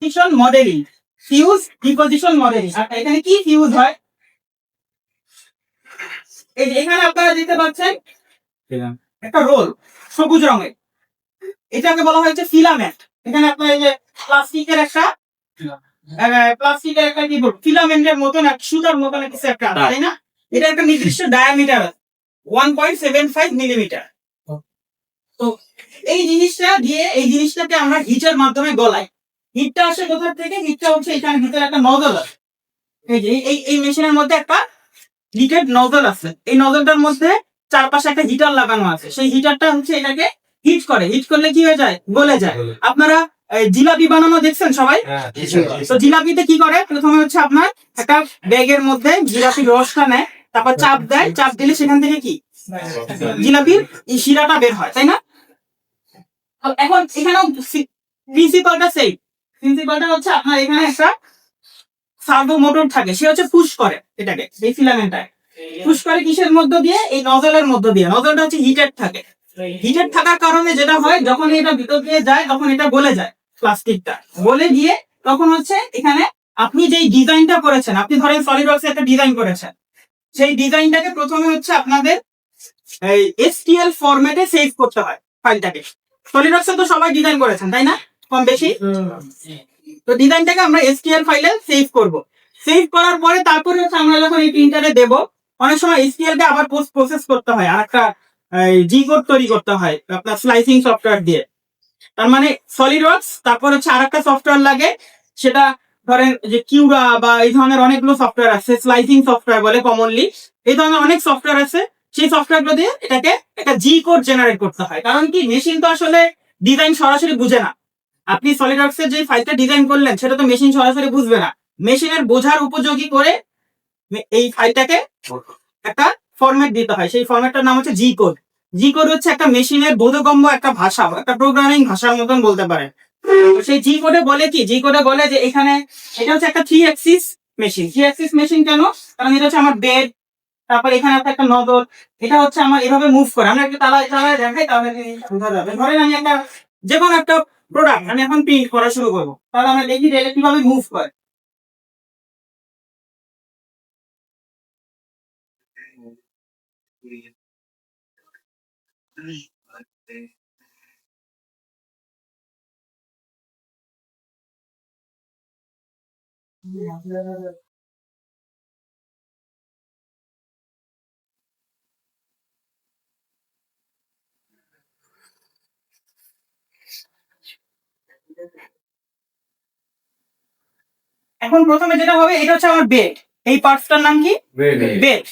Deposition modelling, fuse deposition modelling. আর এখানে কি ফিউজ হয়, এই যে এখানে আপনারা দেখতে পাচ্ছেন একটা রোল সবুজ রঙের, এটাকে বলা হয়েছে ফিলামেন্ট। এখানে আপনার এই যে প্লাস্টিকের একটা কি বলবো, ফিলামেন্টের মতন এক সুতার মতন কিছু একটা আছে, তাই না? এটা একটা নির্দিষ্ট ডায়ামিটার 1.75 মিলিমিটার। তো এই জিনিসটাকে আমরা হিটের মাধ্যমে গলাই। হিটটা আসে কোথা থেকে? হিটটা হচ্ছে এখানে ভিতরে একটা নজল আছে, এই যে এই মেশিনের মধ্যে একটা হিটেড নজল আছে। এই নজলটার মধ্যে চারপাশে একটা হিটার লাগানো আছে। সেই হিটারটা হচ্ছে এটাকে হিট করে। হিট করলে কি হয়ে যায়? গলে যায়। আপনারা জিলাপি বানানো দেখছেন সবাই? তো জিলাপিতে কি করে? প্রথমে হচ্ছে আপনার একটা ব্যাগের মধ্যে জিলাপির রসটা নেয়, তারপর চাপ দেয়, চাপ দিলে সেখান থেকে কি জিলাপির এই শিরাটা বের হয়, তাই না? এখন এখানেও প্রিন্সিপালটা সেই। প্রিন্সিপালটা হচ্ছে আপনার এখানে একটা সার্ভো মোটর থাকে, সে হচ্ছে পুশ করে এটাকে, এই ফিলামেন্টটাকে পুশ করে কিসের মধ্য দিয়ে? এই নজলের মধ্য দিয়ে। নজলটা হচ্ছে হিটেড থাকে। হিটেড থাকার কারণে যেটা হয়, যখন এটা ভিতর দিয়ে যায় তখন এটা গলে যায়, প্লাস্টিকটা গলে গিয়ে তখন হচ্ছে এখানে আপনি যেই ডিজাইনটা করেছেন, আপনি ধরেন সলিডওয়ার্কসে একটা ডিজাইন করেছেন, সেই ডিজাইনটাকে প্রথমে হচ্ছে আপনাদের এই এসটিএল ফরম্যাটে সেভ করতে হয় ফাইলটাকে। সলিডওয়ার্কসে তো সবাই ডিজাইন করেছেন, তাই না? কম বেশি। তো ডিজাইনটাকে আমরা এসটিএল ফাইলে সেভ করব। সেভ করার পরে তারপরে হচ্ছে আমরা যখন এই প্রিন্টারে দেব, অনেক সময় এসটিএল কে আবার পোস্ট প্রসেস করতে হয়, আর একটা জি কোড তৈরি করতে হয় আপনার স্লাইসিং সফটওয়্যার দিয়ে। তার মানে সলিডওয়ার্কস, তারপর হচ্ছে আরেকটা সফটওয়্যার লাগে, সেটা ধরেন যে কিউরা বা এই ধরনের অনেকগুলো সফটওয়্যার আছে, স্লাইসিং সফটওয়্যার বলে কমনলি। এই ধরনের অনেক সফটওয়্যার আছে, সেই সফটওয়্যারগুলো দিয়ে এটাকে একটা জি কোড জেনারেট করতে হয়। কারণ কি, মেশিন তো আসলে ডিজাইন সরাসরি বুঝে না। আপনি সলিডওয়ার্কস এর যে ফাইলটা ডিজাইন করলেন সেটা তো মেশিন সরাসরি বুঝবে না। মেশিনের বোঝার উপযোগী করে এই ফাইলটাকে একটা ফরম্যাট দিতে হয়। সেই ফরম্যাটটার নাম হচ্ছে জি কোড। জি কোড হচ্ছে একটা মেশিনের বোধগম্য একটা ভাষা, একটা প্রোগ্রামিং ভাষার মতন বলতে পারেন। সেই জি কোডে বলে কি, জি কোডে বলে যে এখানে এটা হচ্ছে একটা 3 অ্যাক্সিস মেশিন। 3 অ্যাক্সিস মেশিন কেন? কারণ এটা হচ্ছে আমার বেড, তারপর এখানে একটা নজল, এটা হচ্ছে আমার এভাবে মুভ করে। আমরা একটু তালায় তালায় দেখাই তাহলে বোঝা যাবে। ধরেন আমি একটা যে কোনো একটা প্রোডাক্ট আমি এখন প্রিন্ট করা শুরু করবো, তাহলে আমরা দেখি যে এটা কিভাবে মুভ করে। এখন প্রথমে যেটা হবে, এটা হচ্ছে আমার বেড। এই পার্টসটার নাম কি? বেড।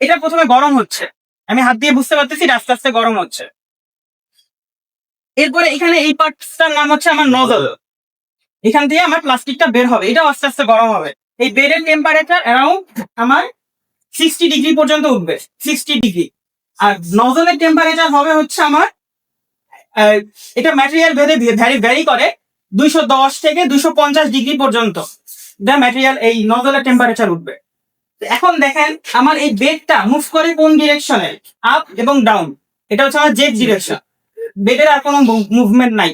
এটা প্রথমে গরম হচ্ছে, আমি হাত দিয়ে বুঝতে পারতেছি আস্তে আস্তে গরম হচ্ছে। এরপরে এখানে এই পার্টসটার নাম হচ্ছে আমার নজল। এখান দিয়ে আমার প্লাস্টিকটা বের হবে, এটা আস্তে আস্তে গরম হবে। এই বেডের টেম্পারেচার অ্যারাউন্ড আমার 60 ডিগ্রি পর্যন্ত উঠবে, 60 ডিগ্রি। আর নজলের টেম্পারেচার হবে হচ্ছে আমার এটা ম্যাটেরিয়াল ভেদে ভ্যারি করে 210 থেকে 250 ডিগ্রি পর্যন্ত ম্যাটেরিয়াল এই নজলের টেম্পারেচার উঠবে। এখন দেখেন আমার এই বেডটা মুভ করে কোন ডিরেকশনে? আপ এবং ডাউন। এটা হচ্ছে আমার জেড ডিরেকশন, বেডের আর কোনো মুভমেন্ট নাই।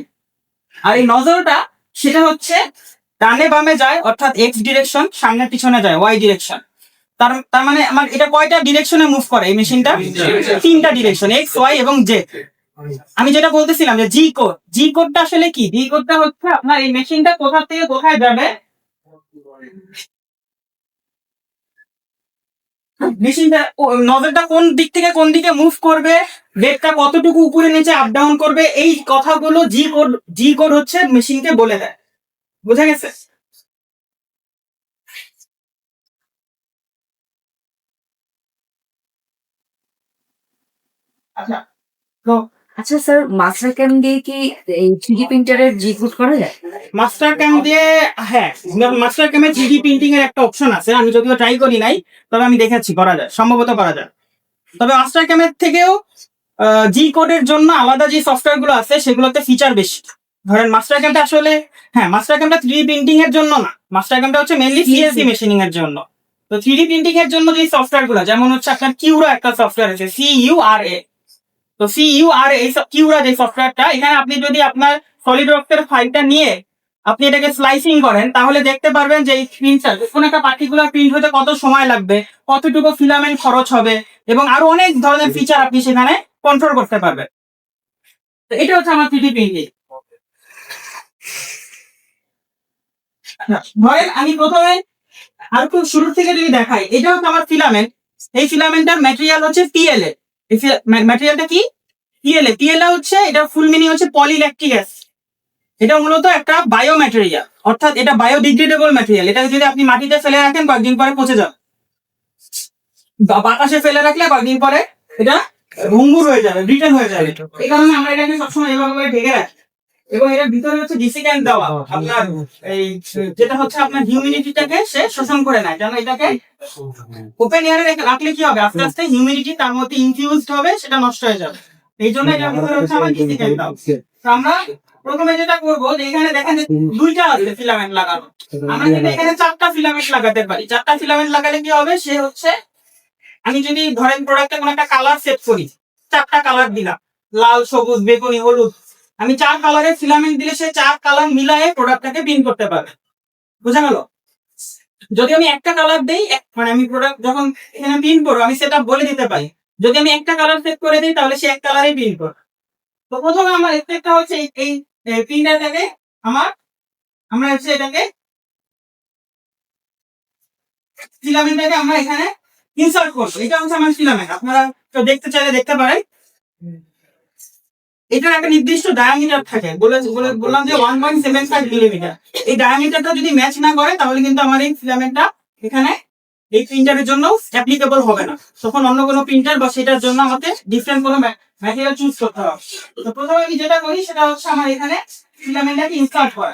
আর এই নজলটা সেটা হচ্ছে ডানে বামে যায়, অর্থাৎ এক্স ডিরেকশন, সামনে পিছনে যায় ওয়াই ডিরেকশন। তার মানে আমার এটা কয়টা ডিরেকশনে মুভ করে এই মেশিনটা? 3টা ডিরেকশন, এক্স ওয়াই এবং জেড। আমি যেটা বলতেছিলাম যে জি কোড, জি কোডটা আসলে কি? জি কোডটা হচ্ছে আপনার এই মেশিনটা কোথা থেকে কোথায় যাবে, মেশিনটা নজলটা কোন দিক থেকে কোন দিকে মুভ করবে, বেডটা কতটুকু উপরে নিচে আপ ডাউন করবে, এই কথাগুলো জি কোড হচ্ছে মেশিনকে বলে দেয়। বুঝা গেছে? আচ্ছা, তো আচ্ছা স্যার, মাস্টার ক্যাম দিয়ে কি এই 3D প্রিন্টারের জি কোড করা যায়? মাস্টার ক্যাম দিয়ে, হ্যাঁ, মাস্টার ক্যামে 3D প্রিন্টিং এর একটা অপশন আছে। আমি যদিও ট্রাই করি নাই, তবে আমি দেখেছি করা যায়, সম্ভবত করা যায়। তবে মাস্টার ক্যামের থেকেও জি কোডের জন্য আলাদা যে সফটওয়্যার গুলো আছে সেগুলোতে ফিচার বেশি। ধরেন মাস্টার ক্যামটা আসলে, হ্যাঁ, মাস্টার ক্যামটা 3D প্রিন্টিং এর জন্য না, মাস্টার ক্যামটা হচ্ছে মেইনলি সিএনসি মেশিনিং এর জন্য। তো 3D প্রিন্টিং এর জন্য যে সফটওয়্যার গুলো, যেমন হচ্ছে আপনার কিউরা একটা সফটওয়্যার আছে, CURA। তো CURA, এই কিউরা যে সফটওয়্যারটা, এখানে আপনি যদি আপনার সলিডওয়ার্কস এর ফাইলটা নিয়ে আপনি এটাকে স্লাইসিং করেন তাহলে দেখতে পারবেন যে এই প্রিন্টটা কোন একটা পার্টিকুলার প্রিন্ট হতে কত সময় লাগবে, কতটুকু ফিলামেন্ট খরচ হবে এবং আরো অনেক ধরনের ফিচার আপনি সেখানে কন্ট্রোল করতে পারবেন। তো এটা হচ্ছে আমার 3D প্রিন্টিং। ধরেন আমি প্রথমে আর একটু শুরু থেকে যদি দেখাই, এটা হচ্ছে আমার ফিলামেন্ট। এই ফিলামেন্টটার ম্যাটেরিয়াল হচ্ছে পিএলএ। এই ম্যাটেরিয়ালটা কি? পিএলএ। পিএলএ হচ্ছে এটা ফুল মিনিং হচ্ছে পলিল্যাকটিক অ্যাসিড। এটা মূলত একটা বায়ো ম্যাটেরিয়াল, অর্থাৎ এটা বায়োডিগ্রেডেবল ম্যাটেরিয়াল। এটা যদি আপনি মাটিতে ফেলে রাখেন কয়েকদিন পরে পচে যাবে, বা বাতাসে ফেলে রাখলে কয়েকদিন পরে এটা ভঙ্গুর হয়ে যাবে, ব্রিটেন হয়ে যাবে। এই কারণে আমরা এটাকে সবসময় এভাবে করে ঢেকে রাখি। এবং এটার ভিতরে হচ্ছে ডিসিক্যান্ট দেওয়া, আপনার এই যেটা হচ্ছে আপনার হিউমিডিটিটাকে সে শোষণ করে নেয়। যেন এটাকে ওপেন এয়ারে রাখলে কি হবে, আস্তে আস্তে হিউমিডিটি তার মধ্যে ইনফিউজড হবে, সেটা নষ্ট হয়ে যাবে। এই জন্য এটার ভিতরে হচ্ছে আমার ডিসিক্যান্ট দেওয়া। তো আমরা প্রথমে যেটা করবো যে এখানে দেখেন যে দুইটা আছে ফিলামেন্ট লাগানো, আমরা কিন্তু এখানে 4টা ফিলামেন্ট লাগাতে পারি। 4টা ফিলামেন্ট লাগালে কি হবে, সে হচ্ছে আমি যদি ধরেন প্রোডাক্টে কোনো একটা কালার সেট করি, 4টা কালার দিলাম, লাল, সবুজ, বেগুনি, হলুদ, আমি 4 কালারের ফিলামেন্ট দিলে সে 4 কালার মিলায়ে প্রোডাক্টটাকে প্রিন্ট করতে পারবে। বুঝা গেল? যদি আমি একটা কালার দেই, মানে আমি প্রোডাক্ট যখন এখানে প্রিন্ট করবো আমি সেটা বলে দিতে পারি, যদি আমি একটা কালার সেট করে দিই তাহলে সে এক কালারেই প্রিন্ট করবে। তো প্রথমে আমার স্টেপটা হচ্ছে এই প্রিন্টারটাকে আমরা হচ্ছে এটাকে ফিলামেন্টটাকে আমরা এখানে ইনসার্ট করবো। এটা হচ্ছে আমার ফিলামেন্ট, আপনারা কেউ দেখতে চাইলে দেখতে পারেন। এটার একটা নির্দিষ্ট ডায়ামিটার থাকে, বললাম যে 1.75 মিলিমিটার। এই ডায়ামিটারটা যদি ম্যাচ না করে তাহলে কিন্তু আমার এই ফিলামেন্টটা এখানে এই প্রিন্টারের জন্য অ্যাপ্লিকেবল হবে না। তখন অন্য কোনো প্রিন্টার বা সেটার জন্য আমাদের ডিফারেন্ট কোনো ম্যাটেরিয়াল চুজ করতে হবে। তো প্রথমে আমি যেটা করি সেটা হচ্ছে আমার এখানে ফিলামেন্টটাকে ইনসার্ট করা।